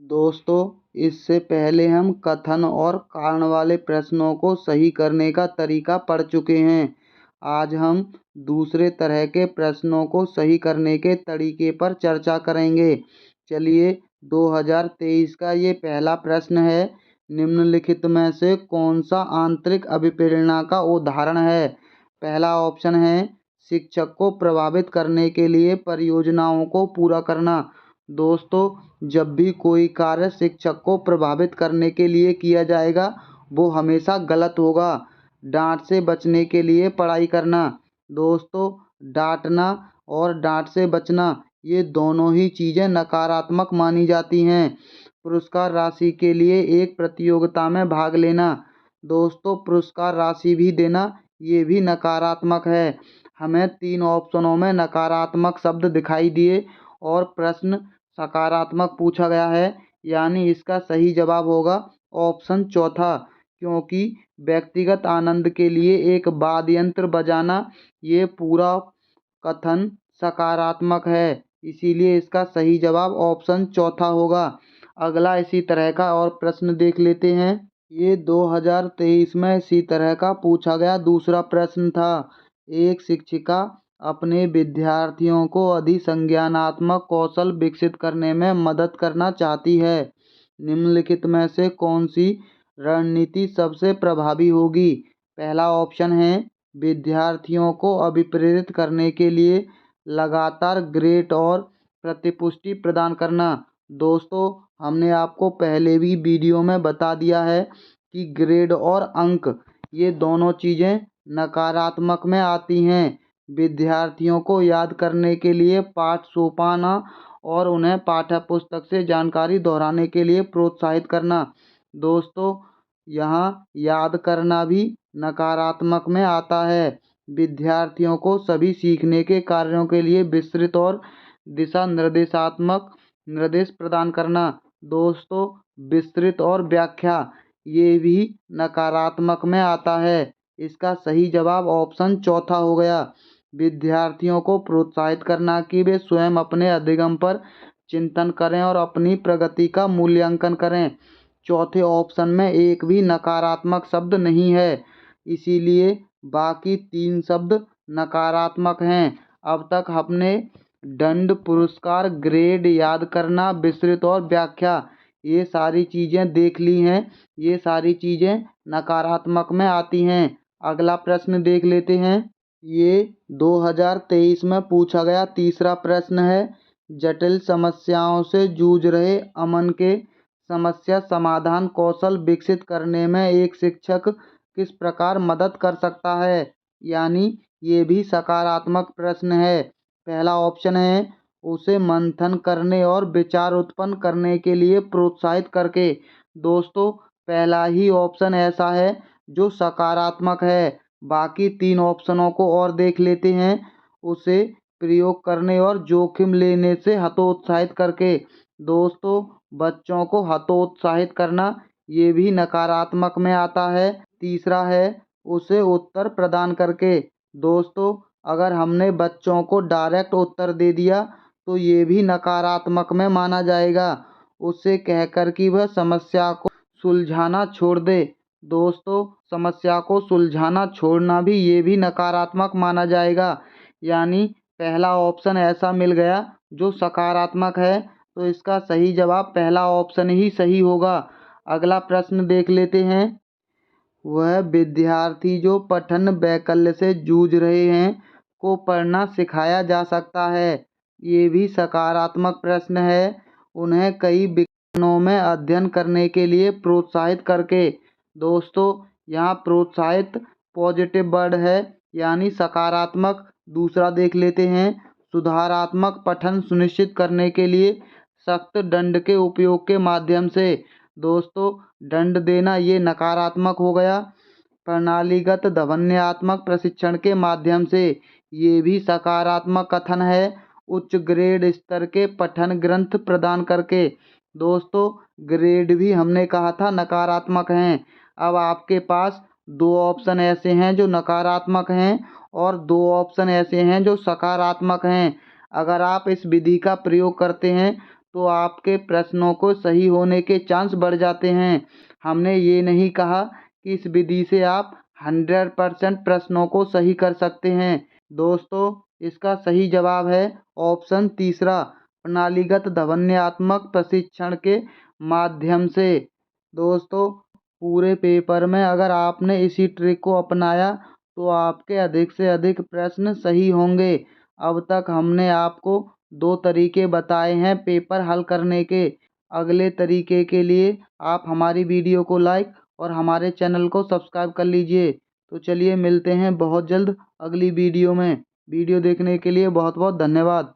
दोस्तों, इससे पहले हम कथन और कारण वाले प्रश्नों को सही करने का तरीका पढ़ चुके हैं। आज हम दूसरे तरह के प्रश्नों को सही करने के तरीके पर चर्चा करेंगे। चलिए, 2023 का ये पहला प्रश्न है। निम्नलिखित में से कौन सा आंतरिक अभिप्रेरणा का उदाहरण है? पहला ऑप्शन है शिक्षक को प्रभावित करने के लिए परियोजनाओं को पूरा करना। दोस्तों, जब भी कोई कार्य शिक्षक को प्रभावित करने के लिए किया जाएगा वो हमेशा गलत होगा। डांट से बचने के लिए पढ़ाई करना। दोस्तों, डांटना और डांट से बचना ये दोनों ही चीज़ें नकारात्मक मानी जाती हैं। पुरस्कार राशि के लिए एक प्रतियोगिता में भाग लेना। दोस्तों, पुरस्कार राशि भी देना ये भी नकारात्मक है। हमें 3 ऑप्शनों में नकारात्मक शब्द दिखाई दिए और प्रश्न सकारात्मक पूछा गया है, यानी इसका सही जवाब होगा ऑप्शन चौथा। क्योंकि व्यक्तिगत आनंद के लिए एक वाद्य यंत्र बजाना ये पूरा कथन सकारात्मक है, इसीलिए इसका सही जवाब ऑप्शन चौथा होगा। अगला इसी तरह का और प्रश्न देख लेते हैं। ये 2023 में इसी तरह का पूछा गया दूसरा प्रश्न था। एक शिक्षिका अपने विद्यार्थियों को अधिसंज्ञानात्मक कौशल विकसित करने में मदद करना चाहती है। निम्नलिखित में से कौन सी रणनीति सबसे प्रभावी होगी? पहला ऑप्शन है विद्यार्थियों को अभिप्रेरित करने के लिए लगातार ग्रेड और प्रतिपुष्टि प्रदान करना। दोस्तों, हमने आपको पहले भी वीडियो में बता दिया है कि ग्रेड और अंक ये दोनों चीज़ें नकारात्मक में आती हैं। विद्यार्थियों को याद करने के लिए पाठ सौंपना और उन्हें पाठ्यपुस्तक से जानकारी दोहराने के लिए प्रोत्साहित करना। दोस्तों, यहाँ याद करना भी नकारात्मक में आता है। विद्यार्थियों को सभी सीखने के कार्यों के लिए विस्तृत और दिशा निर्देशात्मक निर्देश प्रदान करना। दोस्तों, विस्तृत और व्याख्या ये भी नकारात्मक में आता है। इसका सही जवाब ऑप्शन चौथा हो गया। विद्यार्थियों को प्रोत्साहित करना कि वे स्वयं अपने अधिगम पर चिंतन करें और अपनी प्रगति का मूल्यांकन करें। चौथे ऑप्शन में एक भी नकारात्मक शब्द नहीं है, इसीलिए बाकी 3 शब्द नकारात्मक हैं। अब तक हमने दंड, पुरस्कार, ग्रेड, याद करना, विस्तृत और व्याख्या ये सारी चीज़ें देख ली हैं। ये सारी चीज़ें नकारात्मक में आती हैं। अगला प्रश्न देख लेते हैं। ये 2023 में पूछा गया तीसरा प्रश्न है। जटिल समस्याओं से जूझ रहे अमन के समस्या समाधान कौशल विकसित करने में एक शिक्षक किस प्रकार मदद कर सकता है? यानी ये भी सकारात्मक प्रश्न है। पहला ऑप्शन है उसे मंथन करने और विचार उत्पन्न करने के लिए प्रोत्साहित करके। दोस्तों, पहला ही ऑप्शन ऐसा है जो सकारात्मक है। बाकी 3 ऑप्शनों को और देख लेते हैं। उसे प्रयोग करने और जोखिम लेने से हतोत्साहित करके। दोस्तों, बच्चों को हतोत्साहित करना ये भी नकारात्मक में आता है। तीसरा है उसे उत्तर प्रदान करके। दोस्तों, अगर हमने बच्चों को डायरेक्ट उत्तर दे दिया तो ये भी नकारात्मक में माना जाएगा। उससे कहकर कि वह समस्या को सुलझाना छोड़ दे। दोस्तों, समस्या को सुलझाना छोड़ना भी ये भी नकारात्मक माना जाएगा। यानी पहला ऑप्शन ऐसा मिल गया जो सकारात्मक है, तो इसका सही जवाब पहला ऑप्शन ही सही होगा। अगला प्रश्न देख लेते हैं। वह विद्यार्थी जो पठन वैकल्य से जूझ रहे हैं को पढ़ना सिखाया जा सकता है। ये भी सकारात्मक प्रश्न है। उन्हें कई विषयों में अध्ययन करने के लिए प्रोत्साहित करके। दोस्तों, यहाँ प्रोत्साहित पॉजिटिव वर्ड है, यानी सकारात्मक। दूसरा देख लेते हैं। सुधारात्मक पठन सुनिश्चित करने के लिए सख्त दंड के उपयोग के माध्यम से। दोस्तों, दंड देना ये नकारात्मक हो गया। प्रणालीगत ध्वन्यात्मक प्रशिक्षण के माध्यम से ये भी सकारात्मक कथन है। उच्च ग्रेड स्तर के पठन ग्रंथ प्रदान करके। दोस्तों, ग्रेड भी हमने कहा था नकारात्मक हैं। अब आपके पास 2 ऑप्शन ऐसे हैं जो नकारात्मक हैं और 2 ऑप्शन ऐसे हैं जो सकारात्मक हैं। अगर आप इस विधि का प्रयोग करते हैं तो आपके प्रश्नों को सही होने के चांस बढ़ जाते हैं। हमने ये नहीं कहा कि इस विधि से आप 100% प्रश्नों को सही कर सकते हैं। दोस्तों, इसका सही जवाब है ऑप्शन तीसरा, प्रणालीगत ध्वन्यात्मक प्रशिक्षण के माध्यम से। दोस्तों, पूरे पेपर में अगर आपने इसी ट्रिक को अपनाया तो आपके अधिक से अधिक प्रश्न सही होंगे। अब तक हमने आपको 2 तरीके बताए हैं पेपर हल करने के। अगले तरीके के लिए आप हमारी वीडियो को लाइक और हमारे चैनल को सब्सक्राइब कर लीजिए। तो चलिए मिलते हैं बहुत जल्द अगली वीडियो में। वीडियो देखने के लिए बहुत बहुत धन्यवाद।